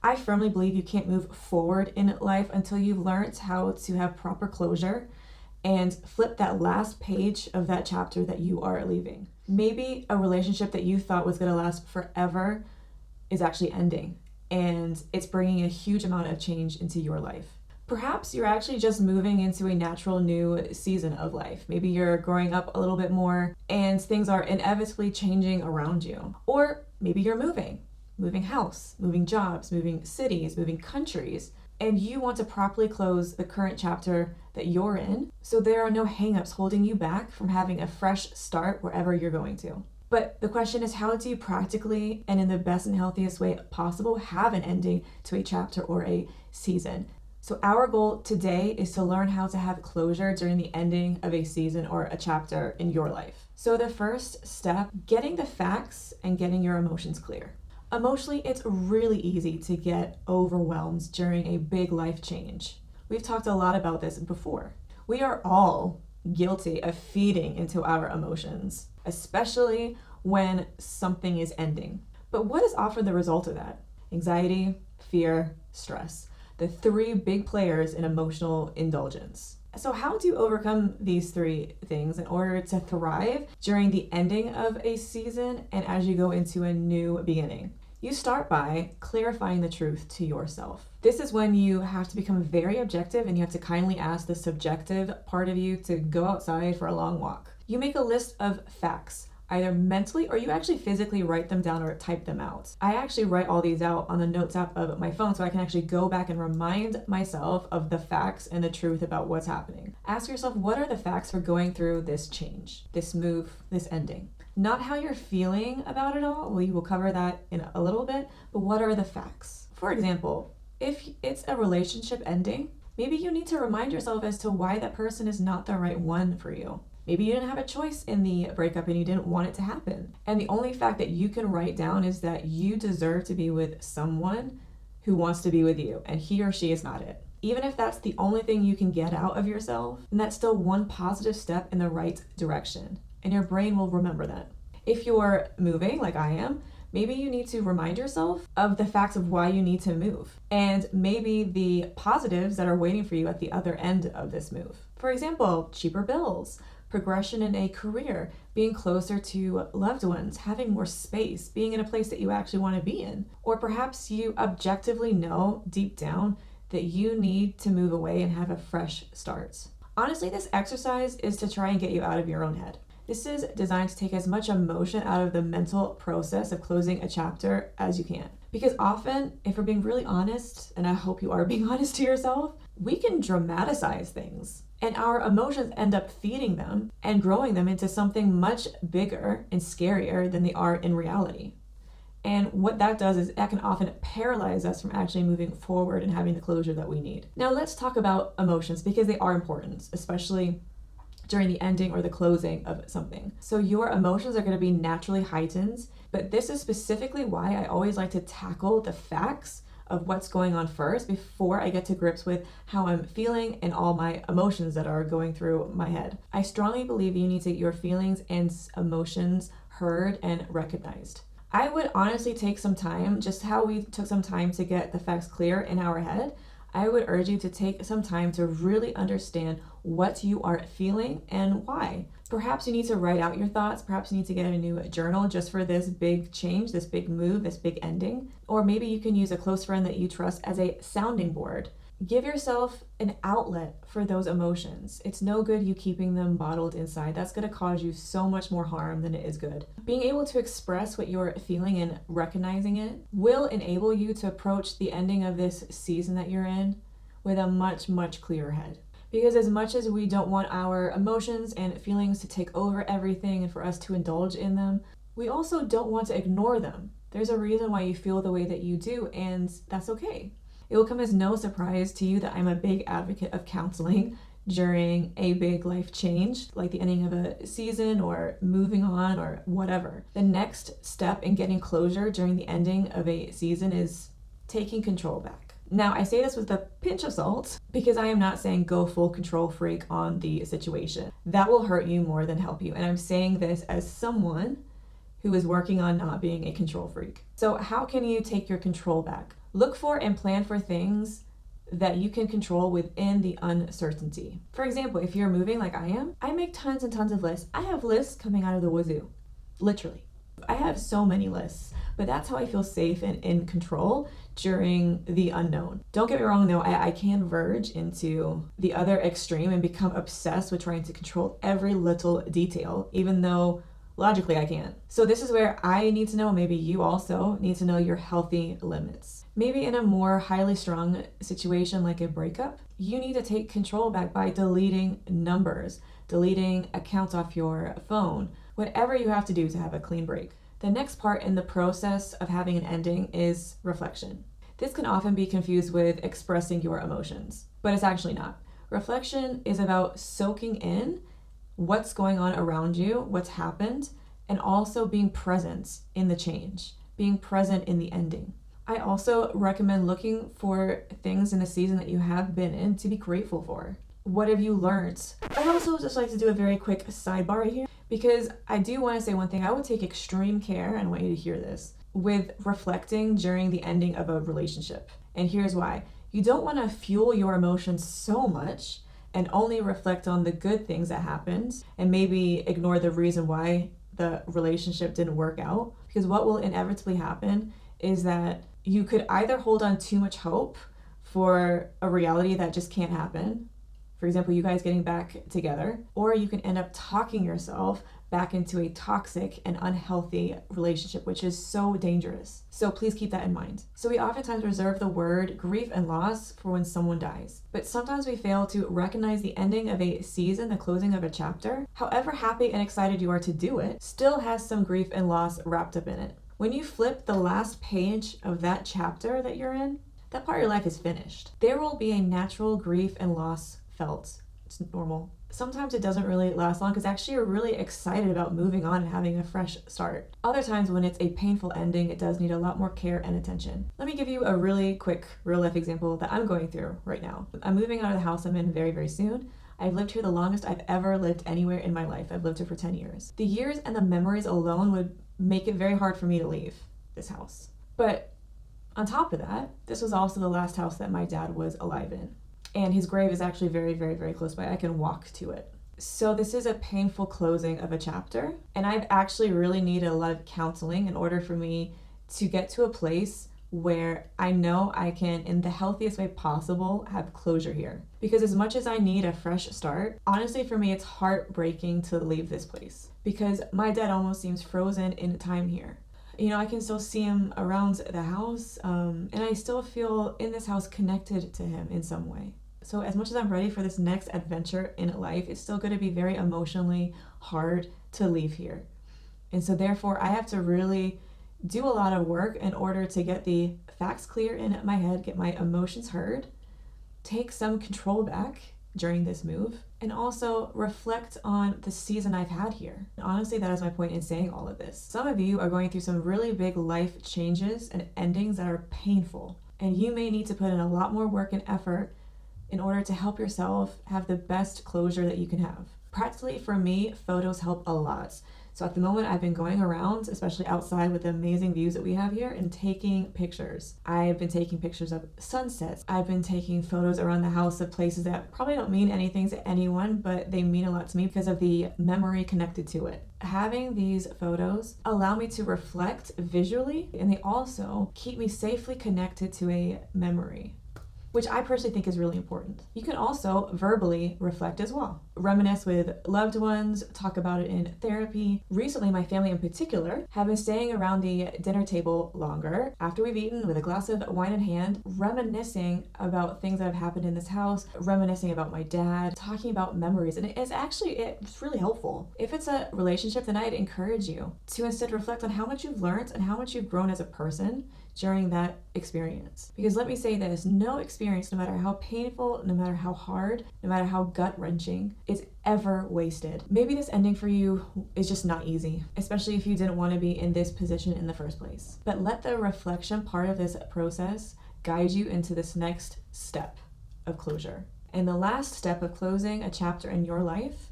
I firmly believe you can't move forward in life until you've learned how to have proper closure and flip that last page of that chapter that you are leaving. Maybe a relationship that you thought was going to last forever is actually ending, and it's bringing a huge amount of change into your life. Perhaps you're actually just moving into a natural new season of life. Maybe you're growing up a little bit more and things are inevitably changing around you. Or maybe you're moving house, moving jobs, moving cities, moving countries, and you want to properly close the current chapter that you're in so there are no hangups holding you back from having a fresh start wherever you're going to. But the question is, how do you practically and in the best and healthiest way possible have an ending to a chapter or a season? So our goal today is to learn how to have closure during the ending of a season or a chapter in your life. So the first step, getting the facts and getting your emotions clear. Emotionally, it's really easy to get overwhelmed during a big life change. We've talked a lot about this before. We are all guilty of feeding into our emotions, especially when something is ending. But what is often the result of that? Anxiety, fear, stress. The three big players in emotional indulgence. So how do you overcome these three things in order to thrive during the ending of a season and as you go into a new beginning? You start by clarifying the truth to yourself. This is when you have to become very objective and you have to kindly ask the subjective part of you to go outside for a long walk. You make a list of facts, either mentally or you actually physically write them down or type them out. I actually write all these out on the notes app of my phone so I can actually go back and remind myself of the facts and the truth about what's happening. Ask yourself, what are the facts for going through this change, this move, this ending? Not how you're feeling about it all, we will cover that in a little bit, but what are the facts? For example, if it's a relationship ending, maybe you need to remind yourself as to why that person is not the right one for you. Maybe you didn't have a choice in the breakup and you didn't want it to happen. And the only fact that you can write down is that you deserve to be with someone who wants to be with you, and he or she is not it. Even if that's the only thing you can get out of yourself, then that's still one positive step in the right direction. And your brain will remember that. If you're moving, like I am, maybe you need to remind yourself of the facts of why you need to move, and maybe the positives that are waiting for you at the other end of this move. For example, cheaper bills, progression in a career, being closer to loved ones, having more space, being in a place that you actually want to be in. Or perhaps you objectively know deep down that you need to move away and have a fresh start. Honestly, this exercise is to try and get you out of your own head. This is designed to take as much emotion out of the mental process of closing a chapter as you can. Because often, if we're being really honest, and I hope you are being honest to yourself, we can dramatize things. And our emotions end up feeding them and growing them into something much bigger and scarier than they are in reality. And what that does is that can often paralyze us from actually moving forward and having the closure that we need. Now let's talk about emotions because they are important, especially during the ending or the closing of something. So your emotions are going to be naturally heightened, but this is specifically why I always like to tackle the facts of what's going on first before I get to grips with how I'm feeling and all my emotions that are going through my head. I strongly believe you need to get your feelings and emotions heard and recognized. I would honestly take some time, just how we took some time to get the facts clear in our head. I would urge you to take some time to really understand what you are feeling and why. Perhaps you need to write out your thoughts. Perhaps you need to get a new journal just for this big change, this big move, this big ending. Or maybe you can use a close friend that you trust as a sounding board. Give yourself an outlet for those emotions. It's no good you keeping them bottled inside. That's going to cause you so much more harm than it is good. Being able to express what you're feeling and recognizing it will enable you to approach the ending of this season that you're in with a much, much clearer head. Because as much as we don't want our emotions and feelings to take over everything and for us to indulge in them, we also don't want to ignore them. There's a reason why you feel the way that you do, and that's okay. It will come as no surprise to you that I'm a big advocate of counseling during a big life change, like the ending of a season or moving on or whatever. The next step in getting closure during the ending of a season is taking control back. Now, I say this with a pinch of salt because I am not saying go full control freak on the situation. That will hurt you more than help you. And I'm saying this as someone who is working on not being a control freak. So how can you take your control back? Look for and plan for things that you can control within the uncertainty. For example, if you're moving like I am, I make tons and tons of lists. I have lists coming out of the wazoo, literally. I have so many lists, but that's how I feel safe and in control during the unknown. Don't get me wrong though, I can verge into the other extreme and become obsessed with trying to control every little detail, even though logically I can't. So this is where I need to know, maybe you also need to know your healthy limits. Maybe in a more highly strung situation like a breakup, you need to take control back by deleting numbers, deleting accounts off your phone, whatever you have to do to have a clean break. The next part in the process of having an ending is reflection. This can often be confused with expressing your emotions, but it's actually not. Reflection is about soaking in what's going on around you, what's happened, and also being present in the change, being present in the ending. I also recommend looking for things in the season that you have been in to be grateful for. What have you learned? I also just like to do a very quick sidebar here, because I do want to say one thing. I would take extreme care, and I want you to hear this, with reflecting during the ending of a relationship. And here's why. You don't want to fuel your emotions so much and only reflect on the good things that happened and maybe ignore the reason why the relationship didn't work out. Because what will inevitably happen is that you could either hold on too much hope for a reality that just can't happen. For example, you guys getting back together, or you can end up talking yourself back into a toxic and unhealthy relationship, which is so dangerous. So please keep that in mind. So we oftentimes reserve the word grief and loss for when someone dies, but sometimes we fail to recognize the ending of a season, the closing of a chapter, however happy and excited you are to do it, still has some grief and loss wrapped up in it. When you flip the last page of that chapter that you're in, that part of your life is finished. There will be a natural grief and loss felt. It's normal. Sometimes it doesn't really last long because actually you're really excited about moving on and having a fresh start. Other times when it's a painful ending, it does need a lot more care and attention. Let me give you a really quick real life example that I'm going through right now. I'm moving out of the house I'm in very, very soon. I've lived here the longest I've ever lived anywhere in my life. I've lived here for 10 years. The years and the memories alone would make it very hard for me to leave this house. But on top of that, this was also the last house that my dad was alive in. And his grave is actually very, very, very close by. I can walk to it. So this is a painful closing of a chapter. And I've actually really needed a lot of counseling in order for me to get to a place where I know I can, in the healthiest way possible, have closure here. Because as much as I need a fresh start, honestly for me it's heartbreaking to leave this place. Because my dad almost seems frozen in time here. You know, I can still see him around the house, and I still feel in this house connected to him in some way. So as much as I'm ready for this next adventure in life, it's still going to be very emotionally hard to leave here. And so therefore, I have to really do a lot of work in order to get the facts clear in my head, get my emotions heard, take some control back during this move, and also reflect on the season I've had here. And honestly, that is my point in saying all of this. Some of you are going through some really big life changes and endings that are painful, and you may need to put in a lot more work and effort in order to help yourself have the best closure that you can have. Practically for me, photos help a lot. So at the moment I've been going around, especially outside with the amazing views that we have here, and taking pictures. I've been taking pictures of sunsets. I've been taking photos around the house of places that probably don't mean anything to anyone, but they mean a lot to me because of the memory connected to it. Having these photos allow me to reflect visually, and they also keep me safely connected to a memory, which I personally think is really important. You can also verbally reflect as well. Reminisce with loved ones, talk about it in therapy. Recently, my family in particular have been staying around the dinner table longer after we've eaten with a glass of wine in hand, reminiscing about things that have happened in this house, reminiscing about my dad, talking about memories. And it's really helpful. If it's a relationship, then I'd encourage you to instead reflect on how much you've learned and how much you've grown as a person during that experience. Because let me say this, no experience, no matter how painful, no matter how hard, no matter how gut-wrenching, is ever wasted. Maybe this ending for you is just not easy, especially if you didn't want to be in this position in the first place. But let the reflection part of this process guide you into this next step of closure. And the last step of closing a chapter in your life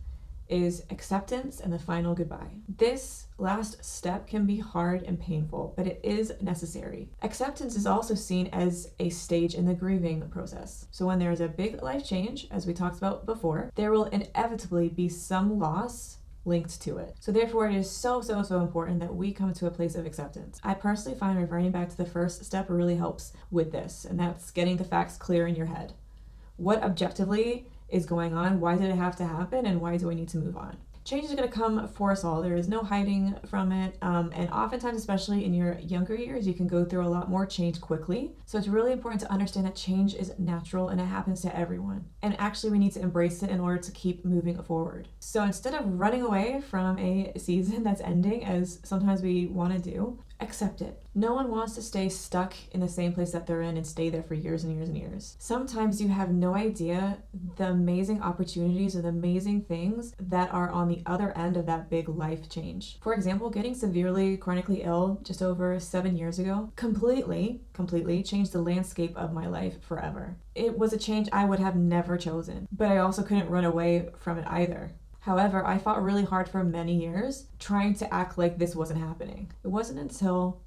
is acceptance and the final goodbye. This last step can be hard and painful, but it is necessary. Acceptance is also seen as a stage in the grieving process. So when there is a big life change, as we talked about before, there will inevitably be some loss linked to it. So therefore, it is so important that we come to a place of acceptance. I personally find reverting back to the first step really helps with this, and that's getting the facts clear in your head. What objectively is going on? Why did it have to happen? And why do we need to move on? Change is going to come for us all. There is no hiding from it. And oftentimes, especially in your younger years, you can go through a lot more change quickly. So it's really important to understand that change is natural and it happens to everyone. And actually, we need to embrace it in order to keep moving forward. So instead of running away from a season that's ending, as sometimes we want to do, accept it. No one wants to stay stuck in the same place that they're in and stay there for years and years and years. Sometimes you have no idea the amazing opportunities or the amazing things that are on the other end of that big life change. For example, getting severely chronically ill just over 7 years ago completely changed the landscape of my life forever. It was a change I would have never chosen, but I also couldn't run away from it either. However, I fought really hard for many years trying to act like this wasn't happening. It wasn't until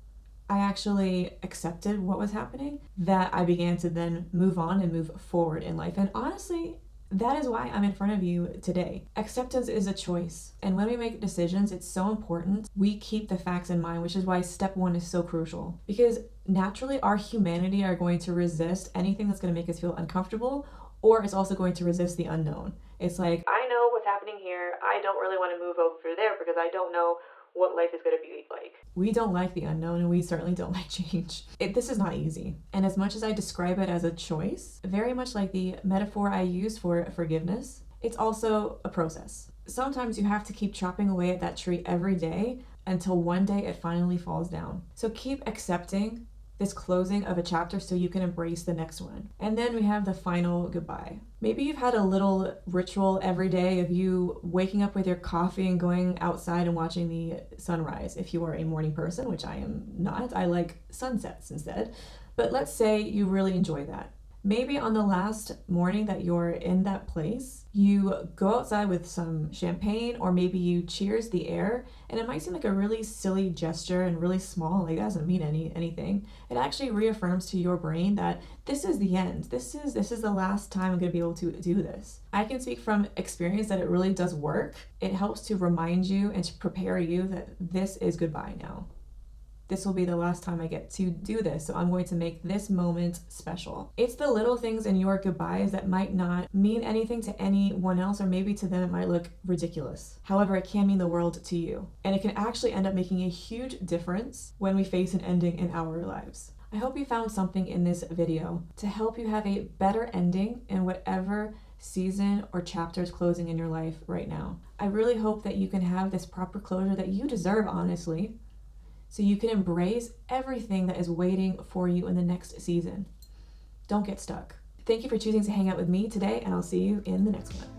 I actually accepted what was happening that I began to then move on and move forward in life. And honestly, that is why I'm in front of you today. Acceptance is a choice. And when we make decisions, it's so important we keep the facts in mind, which is why step 1 is so crucial. Because naturally, our humanity are going to resist anything that's going to make us feel uncomfortable, or it's also going to resist the unknown. It's like, I know what's happening here. I don't really want to move over there because I don't know what life is going to be like. We don't like the unknown, and we certainly don't like change. This is not easy. And as much as I describe it as a choice, very much like the metaphor I use for forgiveness, it's also a process. Sometimes you have to keep chopping away at that tree every day until one day it finally falls down. So keep accepting this closing of a chapter so you can embrace the next one. And then we have the final goodbye. Maybe you've had a little ritual every day of you waking up with your coffee and going outside and watching the sunrise. If you are a morning person, which I am not, I like sunsets instead. But let's say you really enjoy that. Maybe on the last morning that you're in that place, you go outside with some champagne, or maybe you cheers the air, and it might seem like a really silly gesture and really small, like it doesn't mean anything. It actually reaffirms to your brain that this is the end. This is the last time I'm going to be able to do this. I can speak from experience that it really does work. It helps to remind you and to prepare you that this is goodbye now. This will be the last time I get to do this, so I'm going to make this moment special. It's the little things in your goodbyes that might not mean anything to anyone else, or maybe to them it might look ridiculous. However, it can mean the world to you, and it can actually end up making a huge difference when we face an ending in our lives. I hope you found something in this video to help you have a better ending in whatever season or chapter is closing in your life right now. I really hope that you can have this proper closure that you deserve, honestly, so you can embrace everything that is waiting for you in the next season. Don't get stuck. Thank you for choosing to hang out with me today, and I'll see you in the next one.